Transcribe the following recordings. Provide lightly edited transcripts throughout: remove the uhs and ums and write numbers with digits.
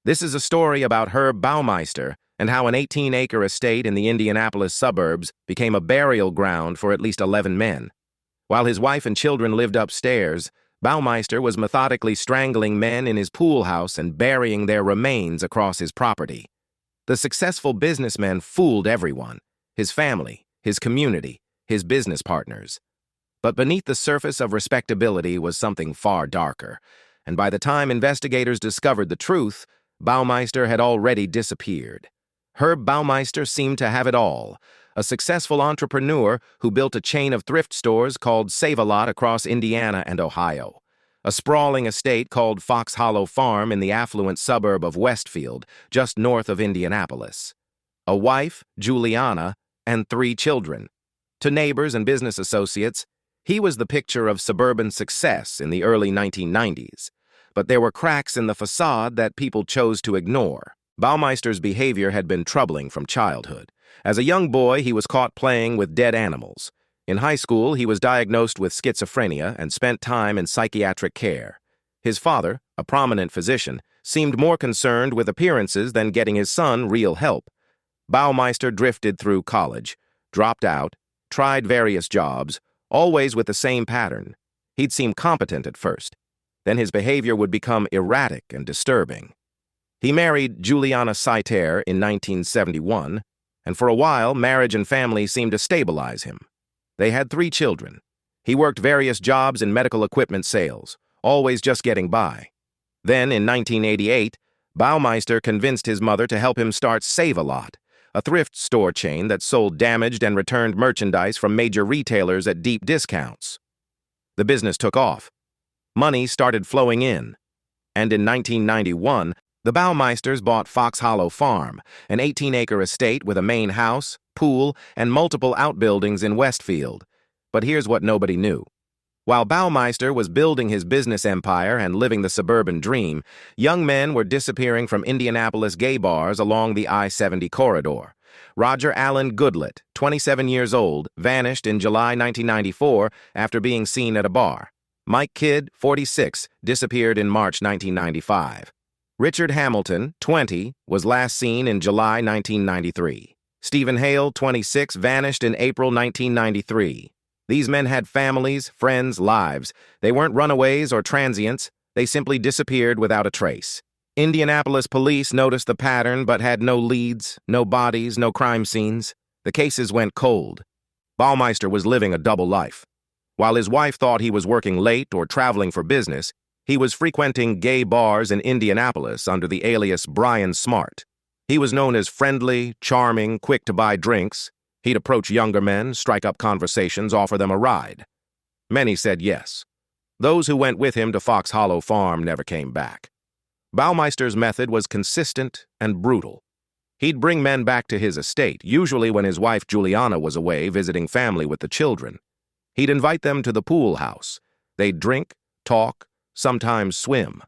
This is a story about Herb Baumeister and how an 18-acre estate in the Indianapolis suburbs became a burial ground for at least 11 men. While his wife and children lived upstairs, Baumeister was methodically strangling men in his pool house and burying their remains across his property. The successful businessman fooled everyone: his family, his community, his business partners. But beneath the surface of respectability was something far darker, and by the time investigators discovered the truth, Baumeister had already disappeared. Herb Baumeister seemed to have it all: a successful entrepreneur who built a chain of thrift stores called Save-A-Lot across Indiana and Ohio, a sprawling estate called Fox Hollow Farm in the affluent suburb of Westfield, just north of Indianapolis, a wife, Juliana, and 3 children. To neighbors and business associates, he was the picture of suburban success in the early 1990s, but there were cracks in the facade that people chose to ignore. Baumeister's behavior had been troubling from childhood. As a young boy, he was caught playing with dead animals. In high school, he was diagnosed with schizophrenia and spent time in psychiatric care. His father, a prominent physician, seemed more concerned with appearances than getting his son real help. Baumeister drifted through college, dropped out, tried various jobs, always with the same pattern. He'd seem competent at first. Then his behavior would become erratic and disturbing. He married Juliana Saiter in 1971, and for a while, marriage and family seemed to stabilize him. They had 3 children. He worked various jobs in medical equipment sales, always just getting by. Then, in 1988, Baumeister convinced his mother to help him start Save-A-Lot, a thrift store chain that sold damaged and returned merchandise from major retailers at deep discounts. The business took off. Money started flowing in. And in 1991, the Baumeisters bought Fox Hollow Farm, an 18-acre estate with a main house, pool, and multiple outbuildings in Westfield. But here's what nobody knew. While Baumeister was building his business empire and living the suburban dream, young men were disappearing from Indianapolis gay bars along the I-70 corridor. Roger Allen Goodlett, 27 years old, vanished in July 1994 after being seen at a bar. Mike Kidd, 46, disappeared in March 1995. Richard Hamilton, 20, was last seen in July 1993. Stephen Hale, 26, vanished in April 1993. These men had families, friends, lives. They weren't runaways or transients. They simply disappeared without a trace. Indianapolis police noticed the pattern but had no leads, no bodies, no crime scenes. The cases went cold. Baumeister was living a double life. While his wife thought he was working late or traveling for business, he was frequenting gay bars in Indianapolis under the alias Brian Smart. He was known as friendly, charming, quick to buy drinks. He'd approach younger men, strike up conversations, offer them a ride. Many said yes. Those who went with him to Fox Hollow Farm never came back. Baumeister's method was consistent and brutal. He'd bring men back to his estate, usually when his wife Juliana was away visiting family with the children. He'd invite them to the pool house. They'd drink, talk, sometimes swim.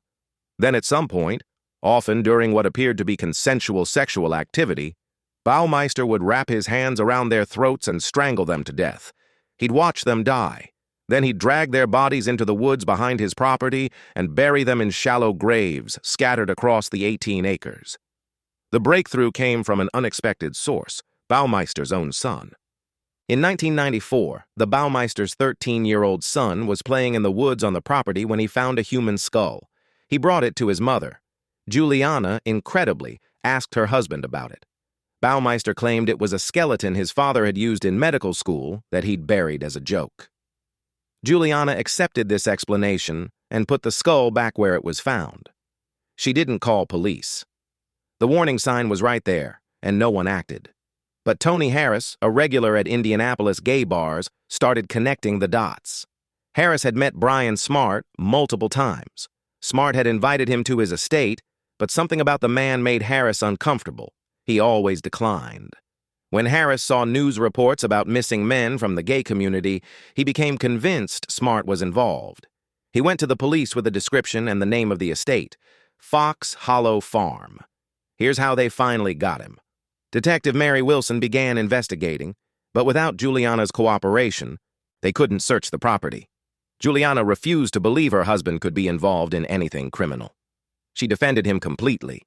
Then at some point, often during what appeared to be consensual sexual activity, Baumeister would wrap his hands around their throats and strangle them to death. He'd watch them die. Then he'd drag their bodies into the woods behind his property and bury them in shallow graves scattered across the 18 acres. The breakthrough came from an unexpected source: Baumeister's own son. In 1994, the Baumeister's 13-year-old son was playing in the woods on the property when he found a human skull. He brought it to his mother. Juliana, incredibly, asked her husband about it. Baumeister claimed it was a skeleton his father had used in medical school that he'd buried as a joke. Juliana accepted this explanation and put the skull back where it was found. She didn't call police. The warning sign was right there, and no one acted. But Tony Harris, a regular at Indianapolis gay bars, started connecting the dots. Harris had met Brian Smart multiple times. Smart had invited him to his estate, but something about the man made Harris uncomfortable. He always declined. When Harris saw news reports about missing men from the gay community, he became convinced Smart was involved. He went to the police with a description and the name of the estate: Fox Hollow Farm. Here's how they finally got him. Detective Mary Wilson began investigating, but without Juliana's cooperation, they couldn't search the property. Juliana refused to believe her husband could be involved in anything criminal. She defended him completely.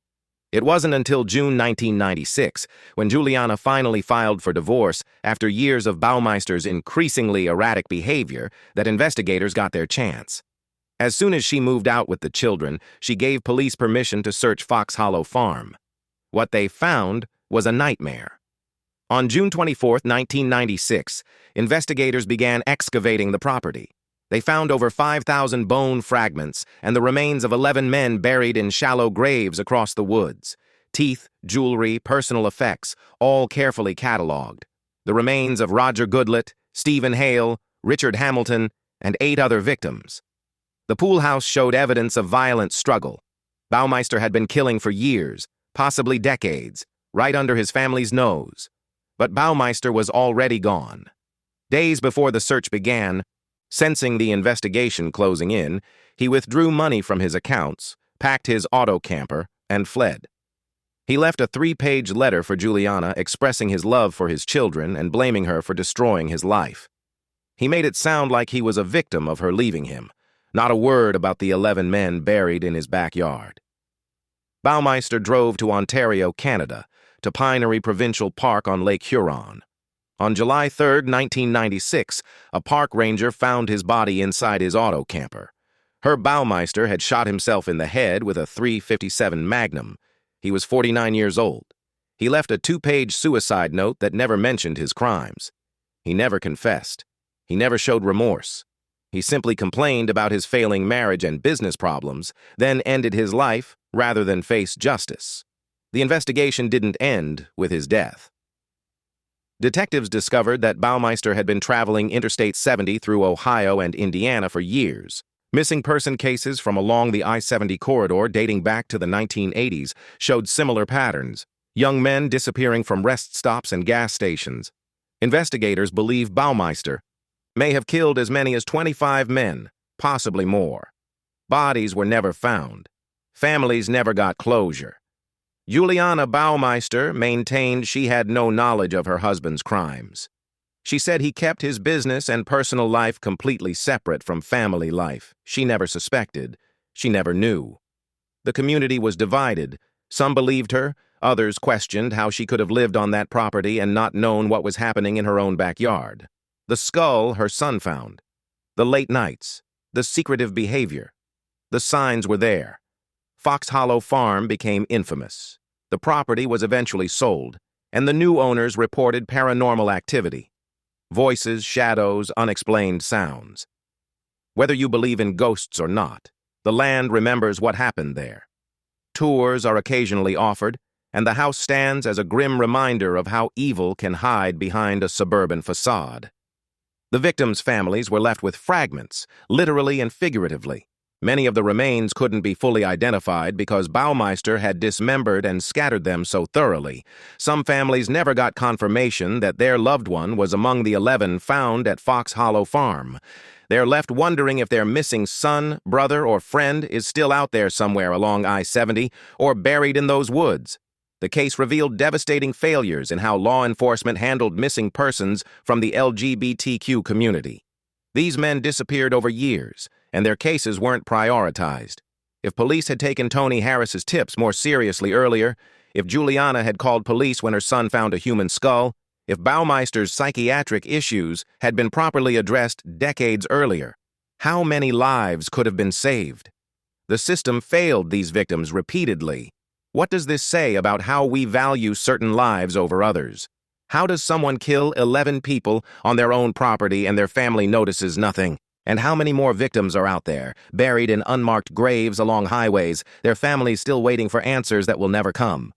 It wasn't until June 1996, when Juliana finally filed for divorce after years of Baumeister's increasingly erratic behavior, that investigators got their chance. As soon as she moved out with the children, she gave police permission to search Fox Hollow Farm. What they found was a nightmare. On June 24, 1996, investigators began excavating the property. They found over 5,000 bone fragments and the remains of 11 men buried in shallow graves across the woods. Teeth, jewelry, personal effects, all carefully cataloged. The remains of Roger Goodlett, Stephen Hale, Richard Hamilton, and 8 other victims. The pool house showed evidence of violent struggle. Baumeister had been killing for years, possibly decades, right under his family's nose. But Baumeister was already gone. Days before the search began, sensing the investigation closing in, he withdrew money from his accounts, packed his auto camper, and fled. He left a 3-page letter for Juliana expressing his love for his children and blaming her for destroying his life. He made it sound like he was a victim of her leaving him, not a word about the 11 men buried in his backyard. Baumeister drove to Ontario, Canada, to Pinery Provincial Park on Lake Huron. On July 3, 1996, a park ranger found his body inside his auto camper. Herb Baumeister had shot himself in the head with a .357 Magnum. He was 49 years old. He left a 2-page suicide note that never mentioned his crimes. He never confessed. He never showed remorse. He simply complained about his failing marriage and business problems, then ended his life rather than face justice. The investigation didn't end with his death. Detectives discovered that Baumeister had been traveling Interstate 70 through Ohio and Indiana for years. Missing person cases from along the I-70 corridor dating back to the 1980s showed similar patterns. Young men disappearing from rest stops and gas stations. Investigators believe Baumeister may have killed as many as 25 men, possibly more. Bodies were never found. Families never got closure. Juliana Baumeister maintained she had no knowledge of her husband's crimes. She said he kept his business and personal life completely separate from family life. She never suspected. She never knew. The community was divided. Some believed her. Others questioned how she could have lived on that property and not known what was happening in her own backyard. The skull her son found. The late nights. The secretive behavior. The signs were there. Fox Hollow Farm became infamous. The property was eventually sold, and the new owners reported paranormal activity. Voices, shadows, unexplained sounds. Whether you believe in ghosts or not, the land remembers what happened there. Tours are occasionally offered, and the house stands as a grim reminder of how evil can hide behind a suburban facade. The victims' families were left with fragments, literally and figuratively. Many of the remains couldn't be fully identified because Baumeister had dismembered and scattered them so thoroughly. Some families never got confirmation that their loved one was among the 11 found at Fox Hollow Farm. They're left wondering if their missing son, brother, or friend is still out there somewhere along I-70 or buried in those woods. The case revealed devastating failures in how law enforcement handled missing persons from the LGBTQ community. These men disappeared over years, and their cases weren't prioritized. If police had taken Tony Harris's tips more seriously earlier, if Juliana had called police when her son found a human skull, if Baumeister's psychiatric issues had been properly addressed decades earlier, how many lives could have been saved? The system failed these victims repeatedly. What does this say about how we value certain lives over others? How does someone kill 11 people on their own property and their family notices nothing? And how many more victims are out there, buried in unmarked graves along highways, their families still waiting for answers that will never come?